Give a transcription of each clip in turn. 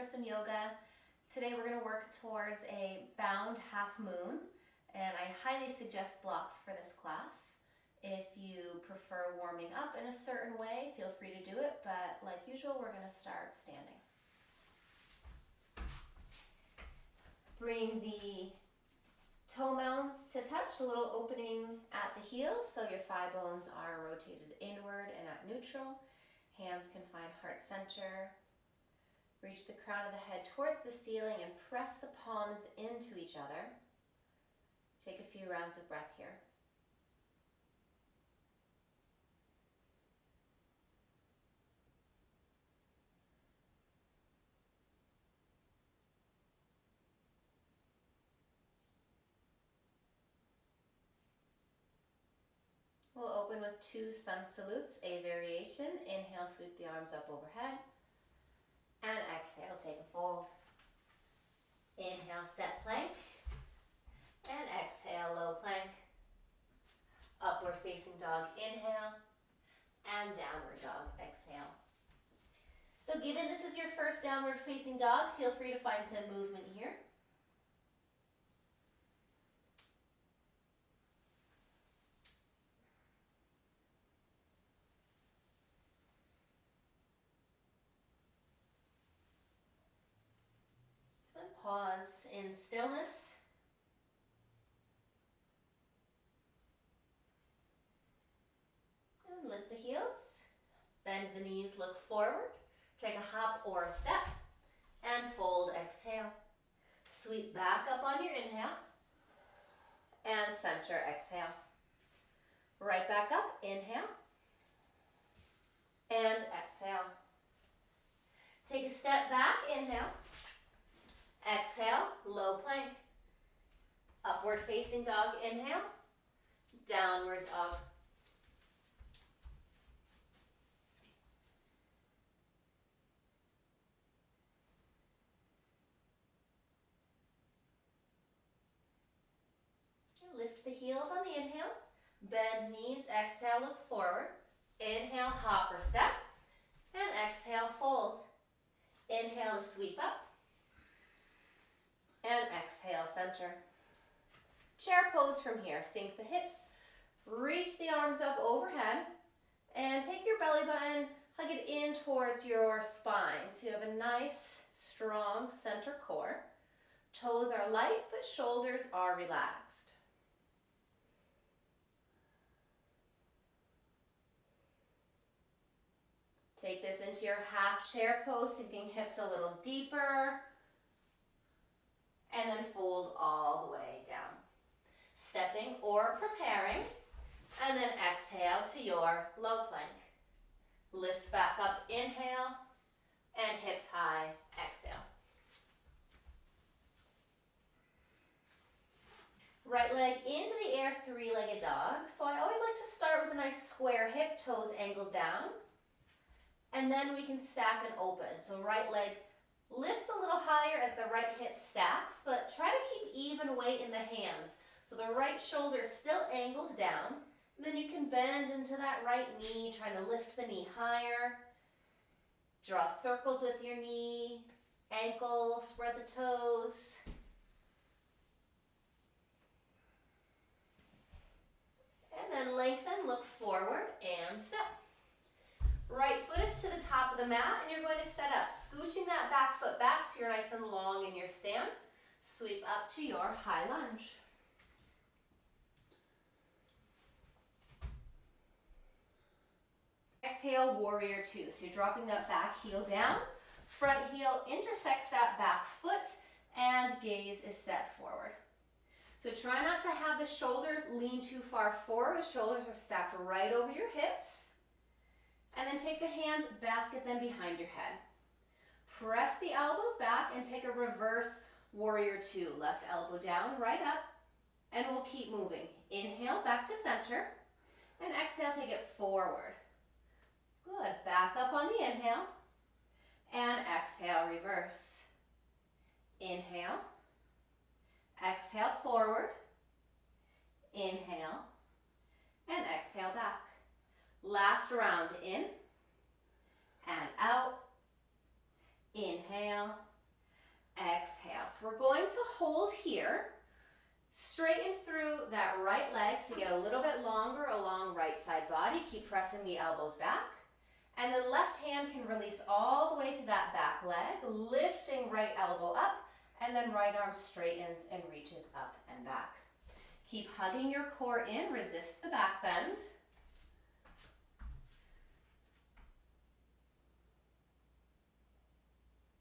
for some yoga. Today we're going to work towards a bound half moon, and I highly suggest blocks for this class. If you prefer warming up in a certain way, feel free to do it, but like usual, we're going to start standing. Bring the toe mounds to touch, a little opening at the heels so your thigh bones are rotated inward and at neutral. Hands can find heart center. Reach the crown of the head towards the ceiling and press the palms into each other. Take a few rounds of breath here. We'll open with 2 sun salutes, a variation. Inhale, sweep the arms up overhead. And exhale, take a fold. Inhale, step plank. And exhale, low plank. Upward facing dog, inhale. And downward dog, exhale. So given this is your first downward facing dog, feel free to find some movement here. Pause in stillness. And lift the heels. Bend the knees, look forward. Take a hop or a step. And fold, exhale. Sweep back up on your inhale. And center, exhale. Right back up, inhale. And exhale. Take a step back, inhale. Exhale, low plank. Upward facing dog, inhale. Downward dog. Lift the heels on the inhale. Bend knees, exhale, look forward. Inhale, hop or step. And exhale, fold. Inhale to sweep up. And exhale, center. Chair pose from here. Sink the hips. Reach the arms up overhead. And take your belly button, hug it in towards your spine. So you have a nice, strong center core. Toes are light, but shoulders are relaxed. Take this into your half chair pose, sinking hips a little deeper. And then fold all the way down. Stepping or preparing. And then exhale to your low plank. Lift back up, inhale. And hips high, exhale. Right leg into the air, 3-legged dog. So I always like to start with a nice square hip, toes angled down. And then we can stack and open. So right leg lifts a little higher as the right hip stacks, but try to keep even weight in the hands. So the right shoulder is still angled down. And then you can bend into that right knee, trying to lift the knee higher. Draw circles with your knee, ankle, spread the toes. And then lengthen, look forward, and step. Right foot is to the top of the mat, and you're going to set up, scooching that back foot back so you're nice and long in your stance. Sweep up to your high lunge. Exhale, warrior 2. So you're dropping that back heel down. Front heel intersects that back foot, and gaze is set forward. So try not to have the shoulders lean too far forward. The shoulders are stacked right over your hips. And then take the hands, basket them behind your head. Press the elbows back and take a reverse warrior 2. Left elbow down, right up, and we'll keep moving. Inhale, back to center, and exhale, take it forward. Good, back up on the inhale, and exhale, reverse. Inhale, exhale, forward, inhale, and exhale, back. Last round, in and out. Inhale exhale. So we're going to hold here. Straighten through that right leg so you get a little bit longer along right side body. Keep pressing the elbows back. And then left hand can release all the way to that back leg, lifting right elbow up, and then right arm straightens and reaches up and back. Keep hugging your core in, resist the back bend.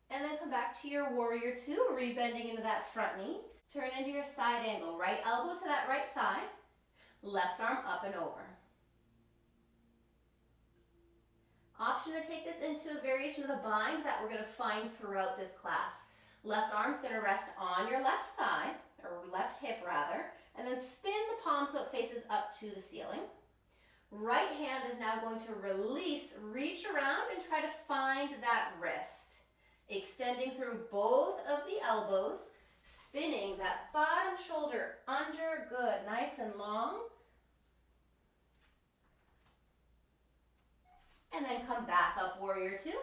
And then come back to your warrior two, rebending into that front knee. Turn into your side angle, right elbow to that right thigh, left arm up and over. Option to take this into a variation of the bind that we're going to find throughout this class. Left arm's going to rest on your left thigh, or left hip rather, and then spin the palm so it faces up to the ceiling. Right hand is now going to release, reach around and try to find that wrist. Extending through both of the elbows, spinning that bottom shoulder under, good, nice and long. And then come back up, warrior two.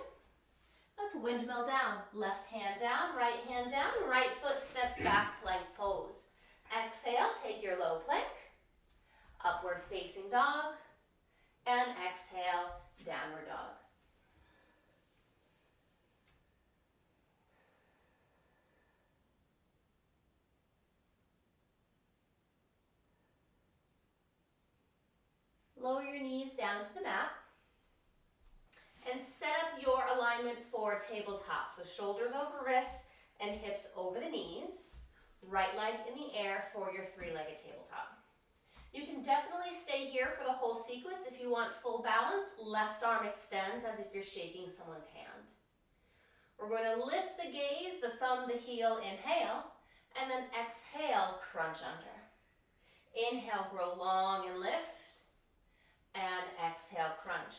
Let's windmill down. Left hand down, right foot steps back, plank pose. Exhale, take your low plank, upward facing dog, and exhale, downward dog. Lower your knees down to the mat and set up your alignment for tabletop. So shoulders over wrists and hips over the knees. Right leg in the air for your three-legged tabletop. You can definitely stay here for the whole sequence. If you want full balance, left arm extends as if you're shaking someone's hand. We're going to lift the gaze, the thumb, the heel, inhale, and then exhale, crunch under. Inhale, grow long and lift. And exhale, crunch.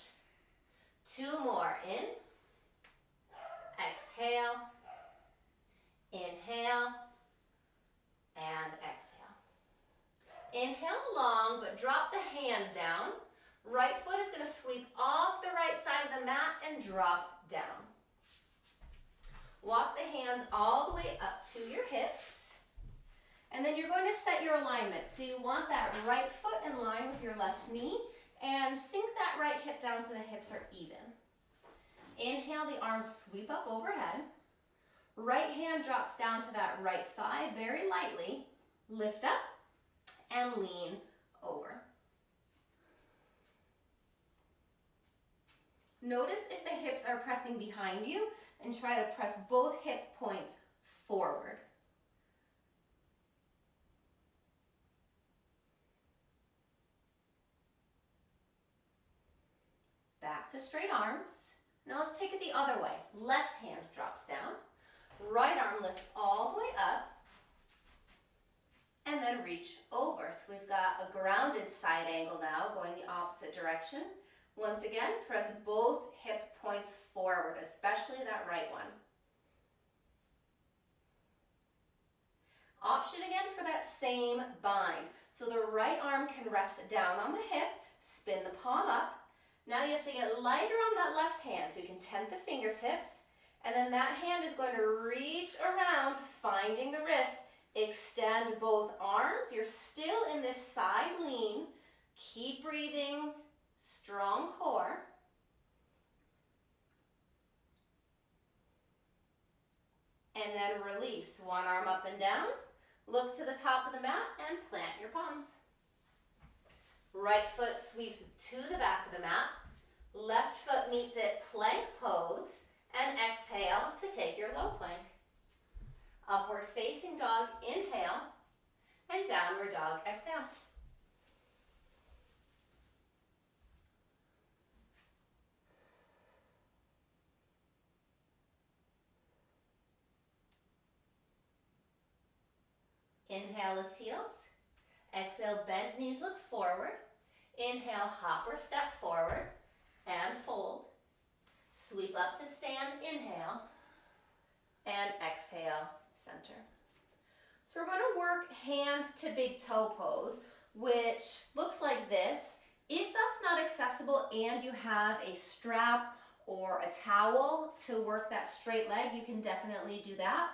Two more, in, exhale, inhale, and exhale. Inhale long, but drop the hands down. Right foot is going to sweep off the right side of the mat and drop down. Walk the hands all the way up to your hips. And then you're going to set your alignment. So you want that right foot in line with your left knee. And sink that right hip down so the hips are even. Inhale, the arms sweep up overhead. Right hand drops down to that right thigh very lightly. Lift up and lean over. Notice if the hips are pressing behind you and try to press both hip points forward. Back to straight arms. Now let's take it the other way. Left hand drops down. Right arm lifts all the way up. And then reach over. So we've got a grounded side angle now going the opposite direction. Once again, press both hip points forward, especially that right one. Option again for that same bind. So the right arm can rest down on the hip, spin the palm up. Now you have to get lighter on that left hand so you can tent the fingertips. And then that hand is going to reach around, finding the wrist. Extend both arms. You're still in this side lean. Keep breathing. Strong core. And then release. One arm up and down. Look to the top of the mat and plant your palms. Right foot sweeps to the back of the mat. Left foot meets it, plank pose. And exhale to take your low plank. Upward facing dog, inhale. And downward dog, exhale. Inhale, lift heels. Exhale, bend knees, look forward. Inhale, hop or step forward and fold. Sweep up to stand, inhale. And exhale, center. So we're going to work hand to big toe pose, which looks like this. If that's not accessible and you have a strap or a towel to work that straight leg, you can definitely do that.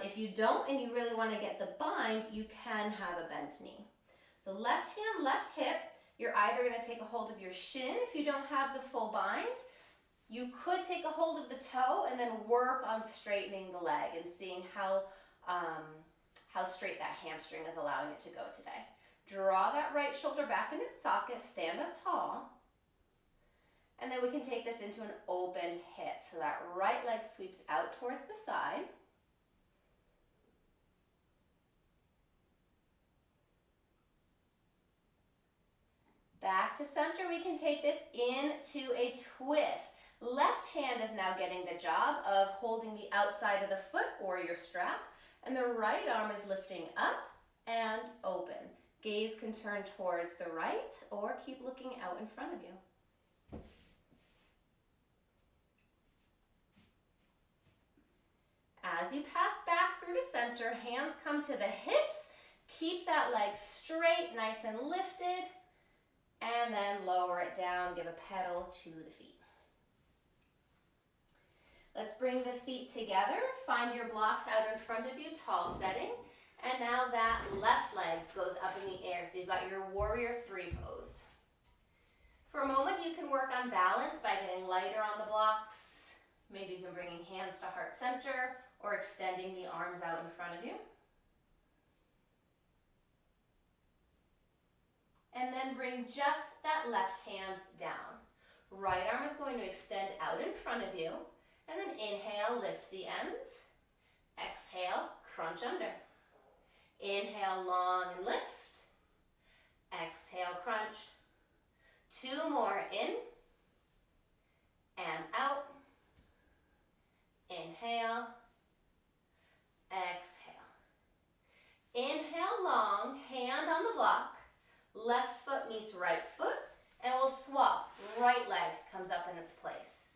If you don't and you really want to get the bind, you can have a bent knee. So left hand, left hip. You're either going to take a hold of your shin if you don't have the full bind. You could take a hold of the toe and then work on straightening the leg and seeing how straight that hamstring is allowing it to go today. Draw that right shoulder back in its socket, stand up tall, and then we can take this into an open hip. So that right leg sweeps out towards the side. Back to center, we can take this into a twist. Left hand is now getting the job of holding the outside of the foot or your strap, and the right arm is lifting up and open. Gaze can turn towards the right or keep looking out in front of you. As you pass back through to center, hands come to the hips. Keep that leg straight, nice and lifted, and then lower it down. Give a pedal to the feet. Let's bring the feet together. Find your blocks out in front of you, tall setting. And now that left leg goes up in the air. So you've got your warrior three pose. For a moment, you can work on balance by getting lighter on the blocks. Maybe even bringing hands to heart center or extending the arms out in front of you. And then bring just that left hand down. Right arm is going to extend out in front of you. And then inhale, lift the ends. Exhale, crunch under. Inhale, long and lift. Exhale, crunch. Two more, in and out. Inhale, exhale. Inhale, long, hand on the block. Left foot meets right foot, and we'll swap. Right leg comes up in its place.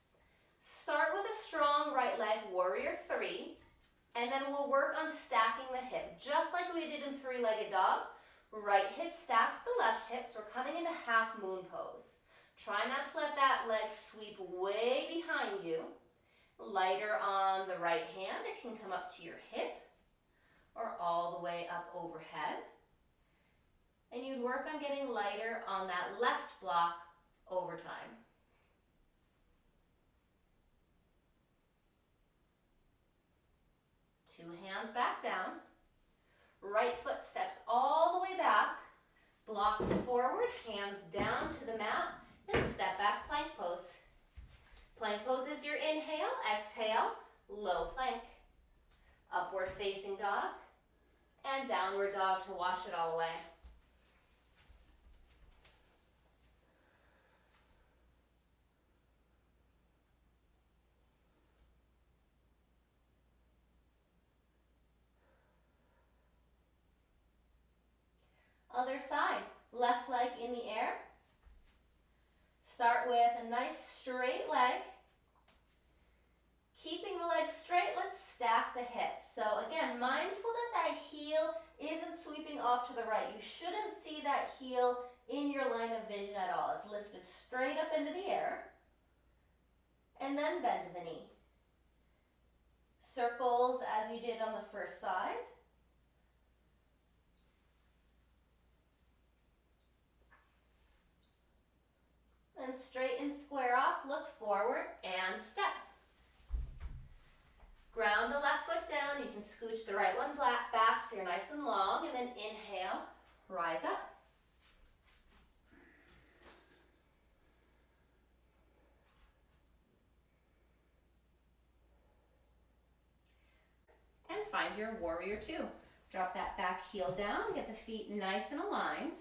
Start with a strong right leg, warrior three, and then we'll work on stacking the hip, just like we did in three-legged dog. Right hip stacks the left hip, so we're coming into half moon pose. Try not to let that leg sweep way behind you. Lighter on the right hand, it can come up to your hip or all the way up overhead. And you'd work on getting lighter on that left block over time. Two hands back down. Right foot steps all the way back. Blocks forward, hands down to the mat, and step back plank pose. Plank pose is your inhale, exhale, low plank. Upward facing dog, and downward dog to wash it all away. Other side, left leg in the air. Start with a nice straight leg. Keeping the leg straight, let's stack the hips. So again, mindful that that heel isn't sweeping off to the right. You shouldn't see that heel in your line of vision at all. It's lifted straight up into the air. And then bend the knee. Circles as you did on the first side. Then straighten, square off, look forward, and step. Ground the left foot down. You can scooch the right one back so you're nice and long, and then inhale, rise up. And find your warrior two. Drop that back heel down, get the feet nice and aligned.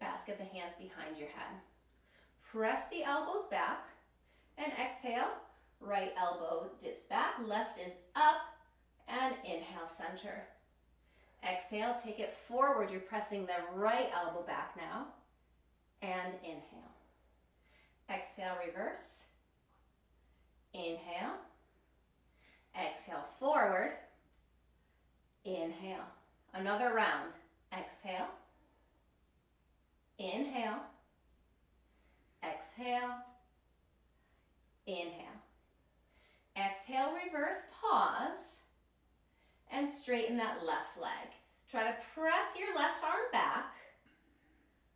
Basket the hands behind your head. Press the elbows back and exhale. Right elbow dips back, left is up, and inhale, center. Exhale, take it forward. You're pressing the right elbow back now, and inhale. Exhale, reverse. Inhale. Exhale, forward. Inhale. Another round. Exhale. Inhale, exhale, inhale. exhale, reverse, pause, and straighten that left leg. Try to press your left arm back.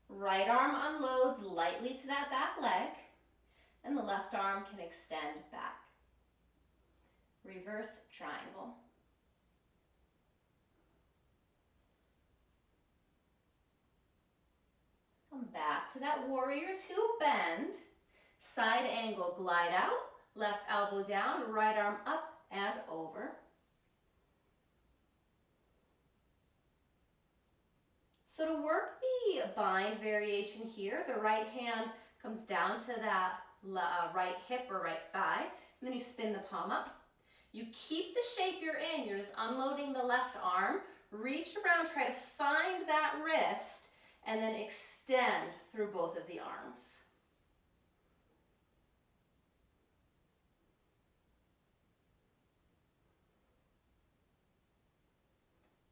Right arm unloads lightly to that back leg, and the left arm can extend back. Reverse triangle. Come back to that warrior two bend. Side angle, glide out. Left elbow down, right arm up and over. So to work the bind variation here, the right hand comes down to that right hip or right thigh, and then you spin the palm up. You keep the shape you're in, you're just unloading the left arm, reach around, try to find that wrist, and then extend through both of the arms.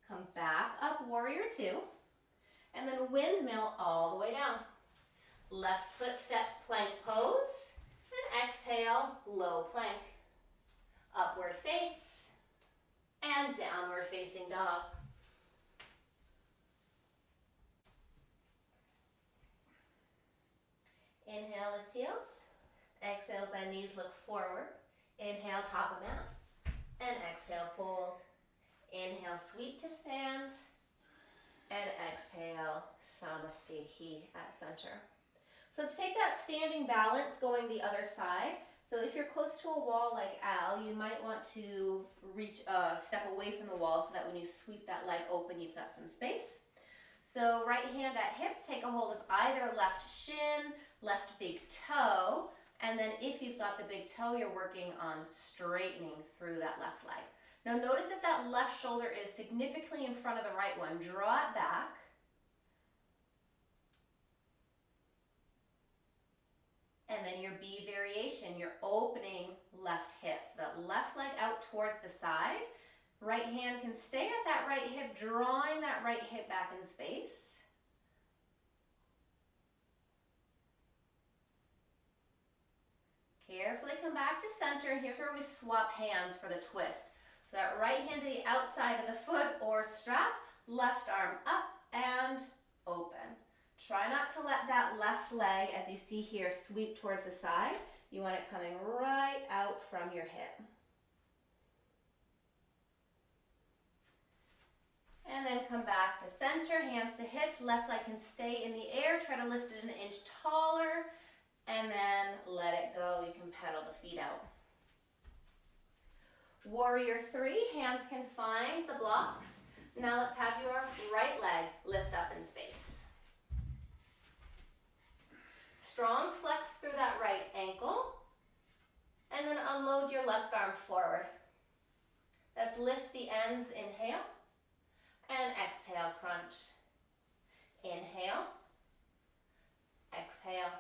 Come back up, warrior two, and then windmill all the way down. Left foot steps plank pose, and exhale, low plank. Upward face, and downward facing dog. Inhale, lift heels. Exhale, bend knees, look forward. Inhale, top of mat, and exhale, fold. Inhale, sweep to stand, and exhale, Samastihi at center. So let's take that standing balance going the other side. So if you're close to a wall like Al, you might want to reach step away from the wall so that when you sweep that leg open, you've got some space. So right hand at hip, take a hold of either left shin, left big toe, and then if you've got the big toe, you're working on straightening through that left leg. Now notice if that left shoulder is significantly in front of the right one, draw it back. And then your B variation, you're opening left hip. So that left leg out towards the side. Right hand can stay at that right hip, drawing that right hip back in space. Carefully come back to center, and here's where we swap hands for the twist. So that right hand to the outside of the foot or strap, left arm up and open. Try not to let that left leg, as you see here, sweep towards the side. You want it coming right out from your hip. And then come back to center, hands to hips, left leg can stay in the air. Try to lift it an inch taller, and then let it go. You can pedal the feet out. Warrior three, hands can find the blocks. Now let's have your right leg lift up in space. Strong flex through that right ankle, and then unload your left arm forward. Let's lift the ends, inhale, and exhale, crunch. Inhale, exhale,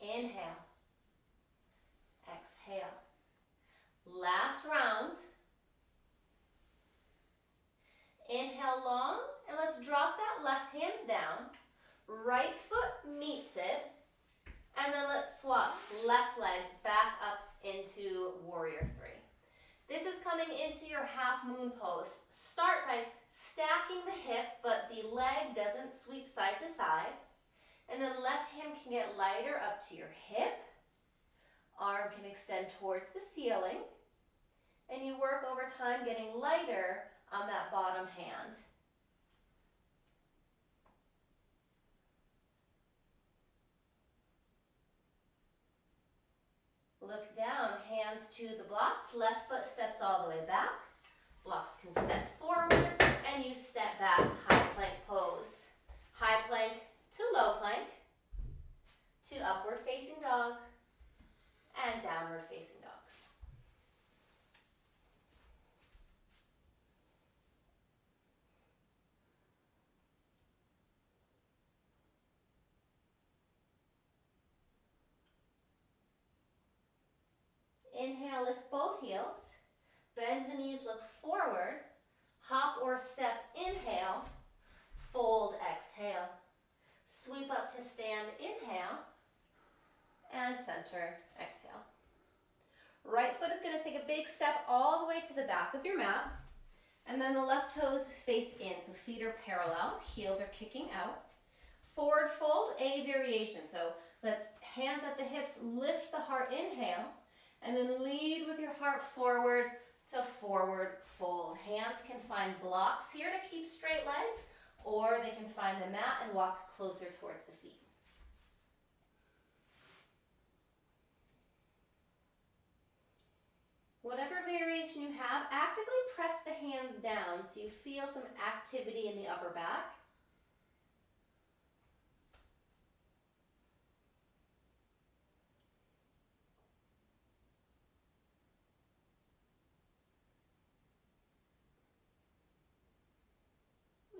inhale, exhale. Last round. Inhale long, and let's drop that left hand down. Right foot meets it, and then let's swap left leg back up into warrior three. This is coming into your half moon pose. Start by stacking the hip, but the leg doesn't sweep side to side. And then left hand can get lighter up to your hip. Arm can extend towards the ceiling. And you work over time getting lighter on that bottom hand. Look down, hands to the blocks, left foot steps all the way back. Blocks can step forward, and you step back, high plank pose. High plank to low plank, to upward facing dog, and downward facing dog. Inhale, lift both heels. Bend the knees, look forward. Hop or step, inhale. Fold, exhale. Sweep up to stand, inhale. And center, exhale. Right foot is going to take a big step all the way to the back of your mat. And then the left toes face in, so feet are parallel, heels are kicking out. Forward fold, a variation. So let's hands at the hips, lift the heart, inhale, and then lead with your heart forward to forward fold. Hands can find blocks here to keep straight legs, or they can find the mat and walk closer towards the feet. Whatever variation you have, actively press the hands down so you feel some activity in the upper back.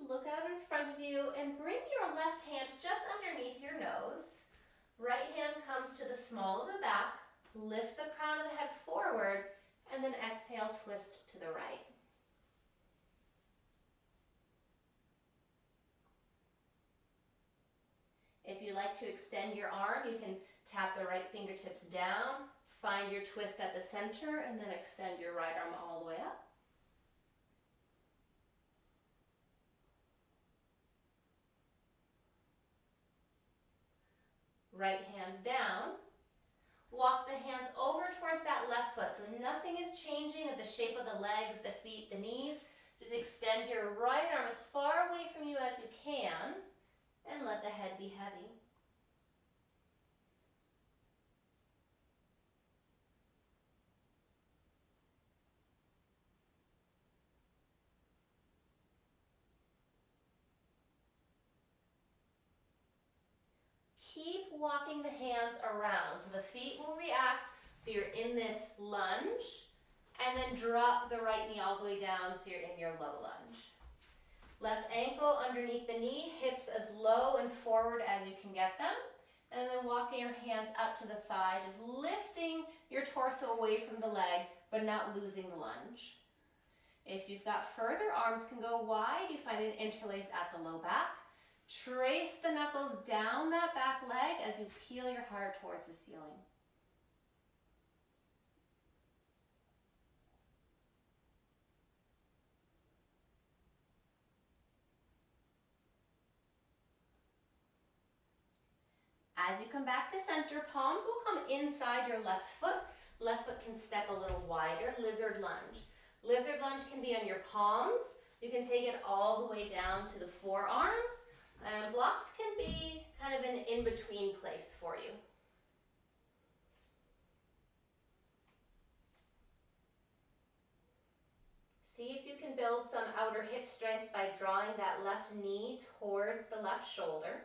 Look out in front of you and bring your left hand just underneath your nose. Right hand comes to the small of the back. Lift the crown of the head forward and then exhale, twist to the right. If you like to extend your arm, you can tap the right fingertips down, find your twist at the center, and then extend your right arm all the way up. Right hand down. Walk the hands over towards that left foot. So nothing is changing of the shape of the legs, the feet, the knees. Just extend your right arm as far away from you as you can and let the head be heavy. Keep walking the hands around so the feet will react, so you're in this lunge, and then drop the right knee all the way down so you're in your low lunge. Left ankle underneath the knee, hips as low and forward as you can get them, and then walking your hands up to the thigh, just lifting your torso away from the leg, but not losing the lunge. If you've got further, arms can go wide. You find an interlace at the low back. Trace the knuckles down that back leg as you peel your heart towards the ceiling. As you come back to center, palms will come inside your left foot. Left foot can step a little wider, lizard lunge. Lizard lunge can be on your palms. You can take it all the way down to the forearms. Blocks can be kind of an in-between place for you. See if you can build some outer hip strength by drawing that left knee towards the left shoulder.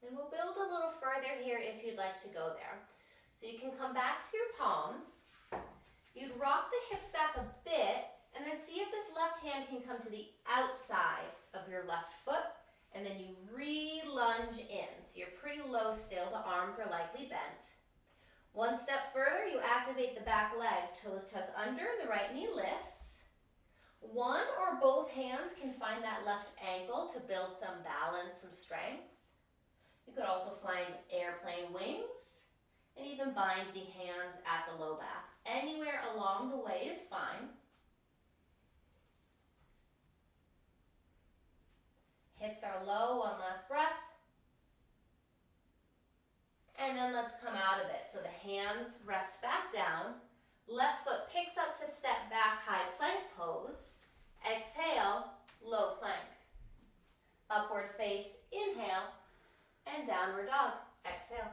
And we'll build a little further here if you'd like to go there. So you can come back to your palms. You'd rock the hips back a bit and then see if this left hand can come to the outside of your left foot, and then you re-lunge in. So you're pretty low still, the arms are likely bent. One step further, you activate the back leg, toes tuck under, the right knee lifts. One or both hands can find that left ankle to build some balance, some strength. You could also find airplane wings and even bind the hands at the low back. Anywhere along the way is fine. Hips are low, one last breath. And then let's come out of it. So the hands rest back down. Left foot picks up to step back, high plank pose. Exhale, low plank. Upward face, inhale. And downward dog, exhale.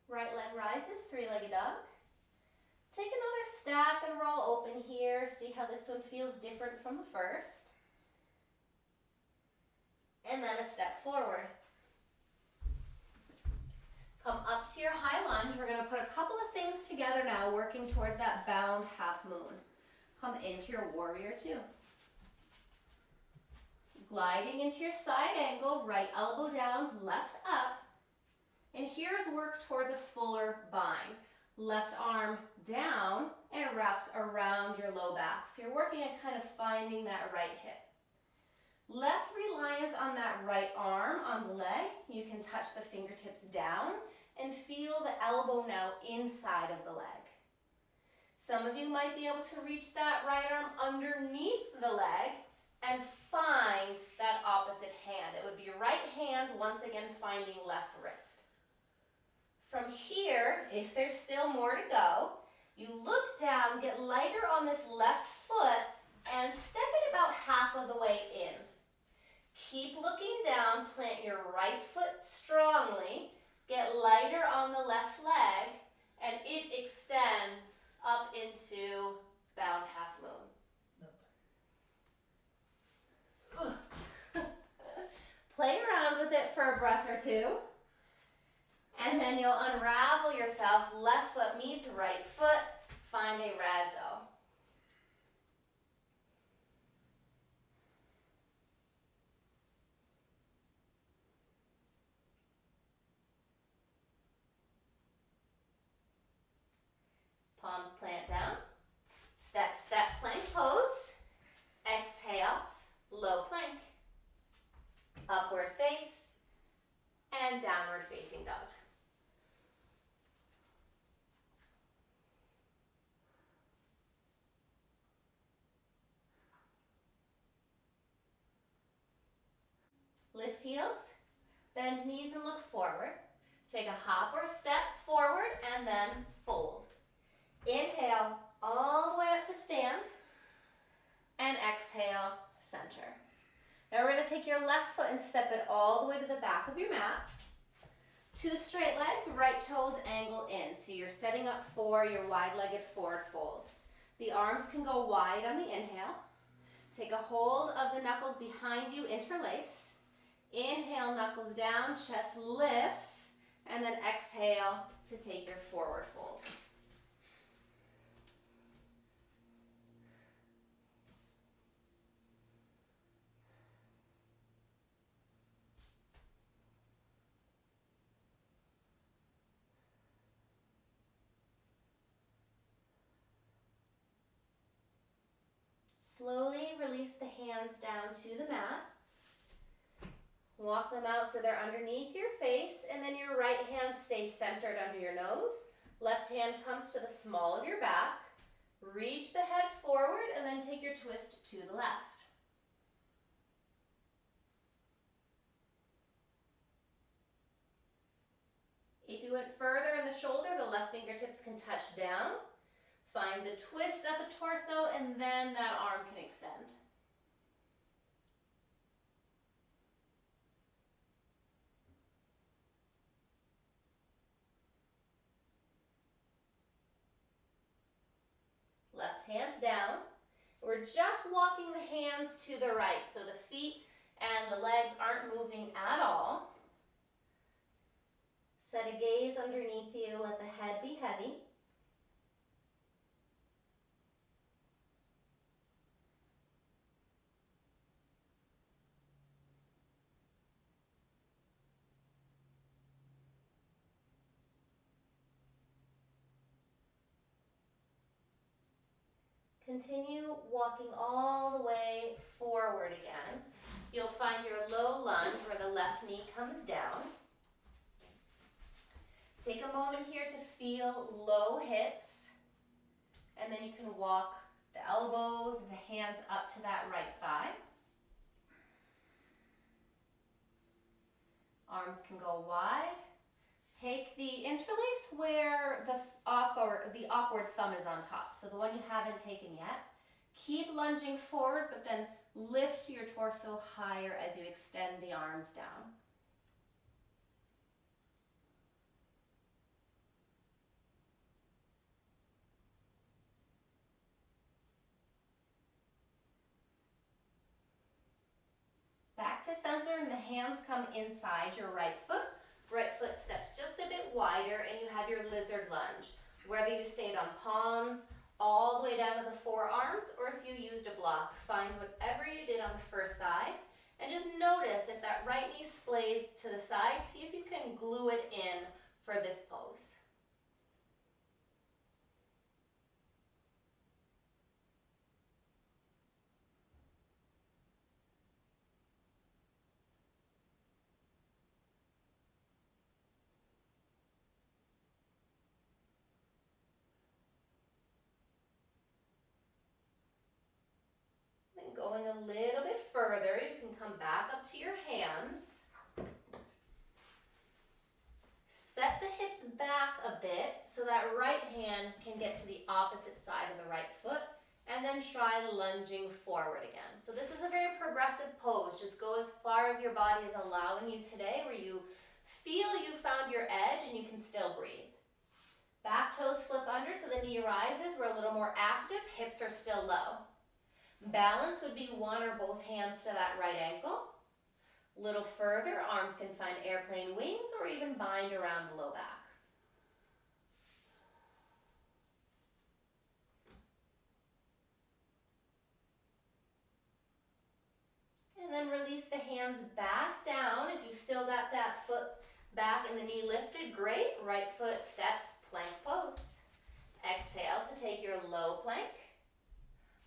Right leg rises, three-legged dog. Take another step and roll open here. See how this one feels different from the first. And then a step forward. Come up to your high lunge. We're going to put a couple of things together now, working towards that bound half moon. Come into your warrior two. Gliding into your side angle, right elbow down, left up. And here's work towards a fuller bind. Left arm down and it wraps around your low back. So you're working at kind of finding that right hip. Less reliance on that right arm on the leg. You can touch the fingertips down and feel the elbow now inside of the leg. Some of you might be able to reach that right arm underneath the leg and find that opposite hand. It would be right hand, once again finding left wrist. From here, if there's still more to go, you look down, get lighter on this left foot, and step it about half of the way in. Keep looking down, plant your right foot strongly, get lighter on the left leg, and it extends up into bound half moon. Play around with it for a breath or two. And then you'll unravel yourself. Left foot meets right foot. Find a ragdoll. Palms plant down. Step, step, plank pose. Exhale, low plank. Upward face and downward facing dog. Lift heels, bend knees and look forward. Take a hop or step forward and then fold. Inhale all the way up to stand and exhale, center. Now we're going to take your left foot and step it all the way to the back of your mat. Two straight legs, right toes angle in. So you're setting up for your wide-legged forward fold. The arms can go wide on the inhale. Take a hold of the knuckles behind you, interlace. Inhale, knuckles down, chest lifts, and then exhale to take your forward fold. Slowly release the hands down to the mat. Walk them out so they're underneath your face, and then your right hand stays centered under your nose. Left hand comes to the small of your back. Reach the head forward and then take your twist to the left. If you went further in the shoulder, the left fingertips can touch down. Find the twist at the torso, and then that arm can extend. Left hand down. We're just walking the hands to the right, so the feet and the legs aren't moving at all. Set a gaze underneath you, let the head be heavy. Continue walking all the way forward again. You'll find your low lunge where the left knee comes down. Take a moment here to feel low hips, and then you can walk the elbows and the hands up to that right thigh. Arms can go wide. Take the interlace where the awkward thumb is on top, so the one you haven't taken yet. Keep lunging forward, but then lift your torso higher as you extend the arms down. Back to center, and the hands come inside your right foot. Right foot steps just a bit wider, and you have your lizard lunge. Whether you stayed on palms all the way down to the forearms, or if you used a block, find whatever you did on the first side, and to the side. See if you can glue it in for this pose. Then going a little bit further, you can come back up to your hands. Set the hips back a bit so that right hand can get to the opposite side of the right foot, and then try lunging forward again. So this is a very progressive pose. Just go as far as your body is allowing you today, where you feel you found your edge and you can still breathe. Back toes flip under so the knee rises. We're a little more active, hips are still low. Balance would be one or both hands to that right ankle. A little further, arms can find airplane wings or even bind around the low back. And then release the hands back down. If you've still got that foot back and the knee lifted, great. Right foot steps, plank pose. Exhale to take your low plank,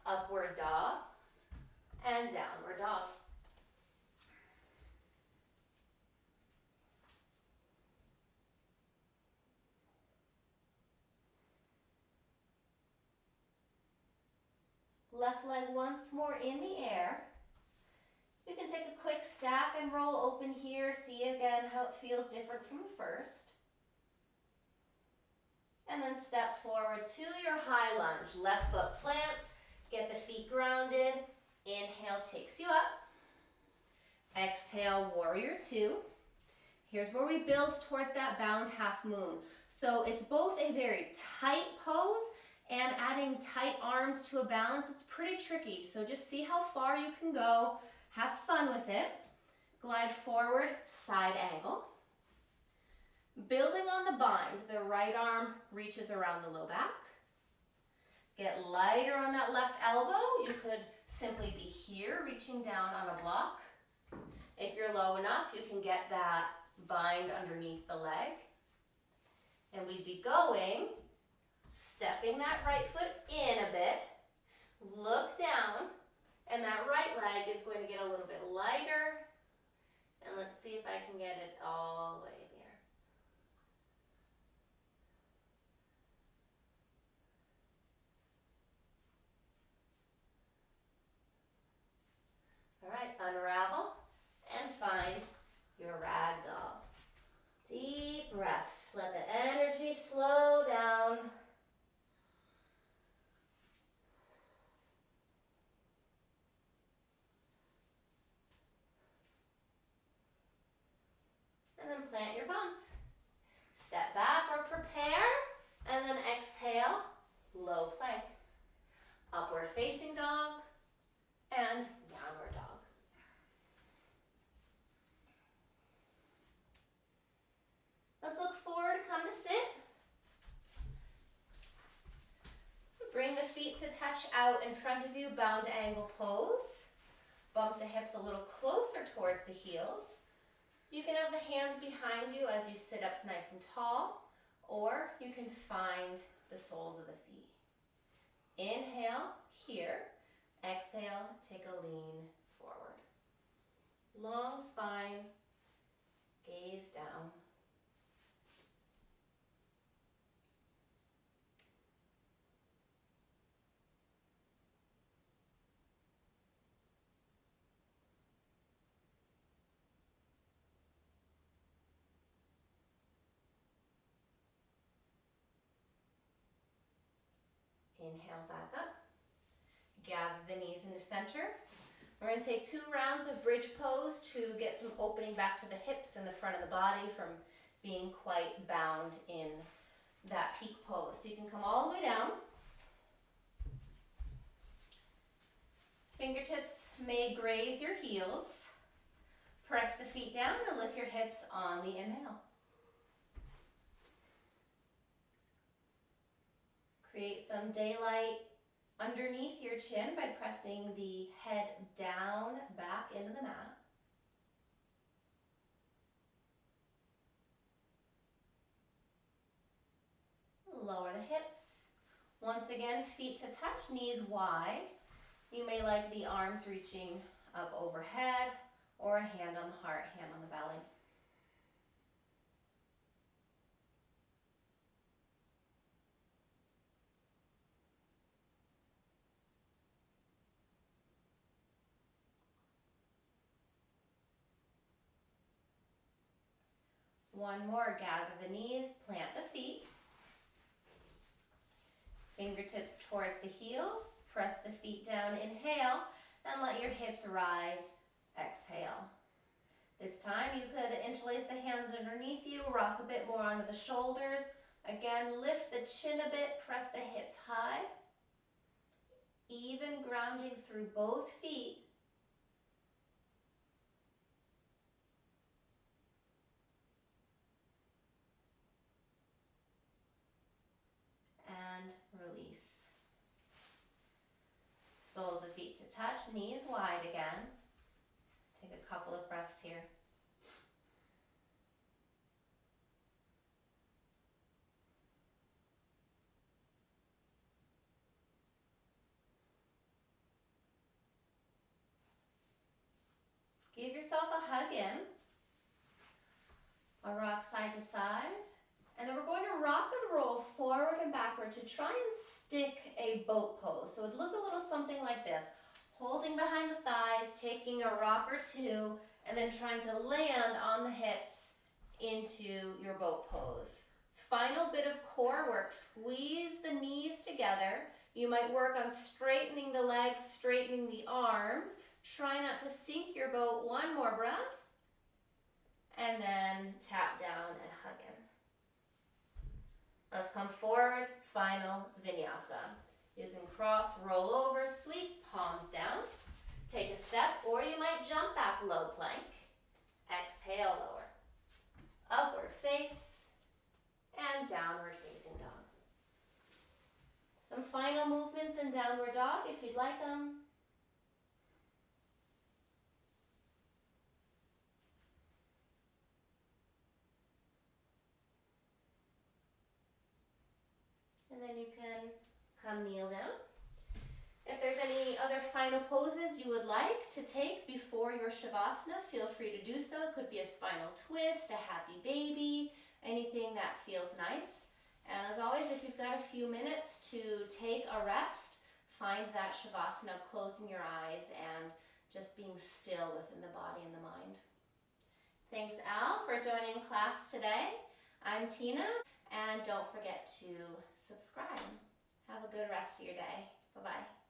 upward dog, and downward dog. Left leg once more in the air. You can take a quick stack and roll open here. See again how it feels different from the first. And then step forward to your high lunge. Left foot plants, get the feet grounded. Inhale takes you up. Exhale, warrior two. Here's where we build towards that bound half moon. So it's both a very tight pose and adding tight arms to a balance, it's pretty tricky. So just see how far you can go. Have fun with it. Glide forward, side angle. Building on the bind, the right arm reaches around the low back. Get lighter on that left elbow. You could simply be here, reaching down on a block. If you're low enough, you can get that bind underneath the leg. And we'd be going, stepping that right foot in a bit, look down, and that right leg is going to get a little bit lighter. And let's see if I can get it all the way in here. All right, unravel and find your ragdoll. Deep breaths. Let the energy slow down. And then plant your palms. Step back or prepare, and then exhale, low plank. Upward facing dog, and downward dog. Let's look forward, come to sit. Bring the feet to touch out in front of you, bound angle pose. Bump the hips a little closer towards the heels. You can have the hands behind you as you sit up nice and tall, or you can find the soles of the feet. Inhale here, exhale, take a lean forward. Long spine, gaze down. Inhale back up. Gather the knees in the center. We're going to take 2 rounds of bridge pose to get some opening back to the hips and the front of the body from being quite bound in that peak pose. So you can come all the way down. Fingertips may graze your heels. Press the feet down and lift your hips on the inhale. Create some daylight underneath your chin by pressing the head down, back into the mat. Once again, feet to touch, knees wide. You may like the arms reaching up overhead or a hand on the heart, hand on the belly. One more, gather the knees, plant the feet. Fingertips towards the heels, press the feet down, inhale, and let your hips rise, exhale. This time you could interlace the hands underneath you, rock a bit more onto the shoulders. Again, lift the chin a bit, press the hips high. Even grounding through both feet. And release. Soles of feet to touch, knees wide again. Take a couple of breaths here. Give yourself a hug in, or rock side to side. And then we're going to rock and roll forward and backward to try and stick a boat pose. So it would look a little something like this. Holding behind the thighs, taking a rock or two, and then trying to land on the hips into your boat pose. Final bit of core work. Squeeze the knees together. You might work on straightening the legs, straightening the arms. Try not to sink your boat. One more breath. And then tap down and hug in. Let's come forward, final vinyasa. You can cross, roll over, sweep, palms down. Take a step, or you might jump back, low plank. Exhale, lower. Upward face, and downward facing dog. Some final movements in downward dog if you'd like them. And then you can come kneel down. If there's any other final poses you would like to take before your Shavasana, feel free to do so. It could be a spinal twist, a happy baby, anything that feels nice. And as always, if you've got a few minutes to take a rest, find that Shavasana, closing your eyes and just being still within the body and the mind. Thanks, Al, for joining class today. I'm Tina. And don't forget to subscribe. Have a good rest of your day. Bye-bye.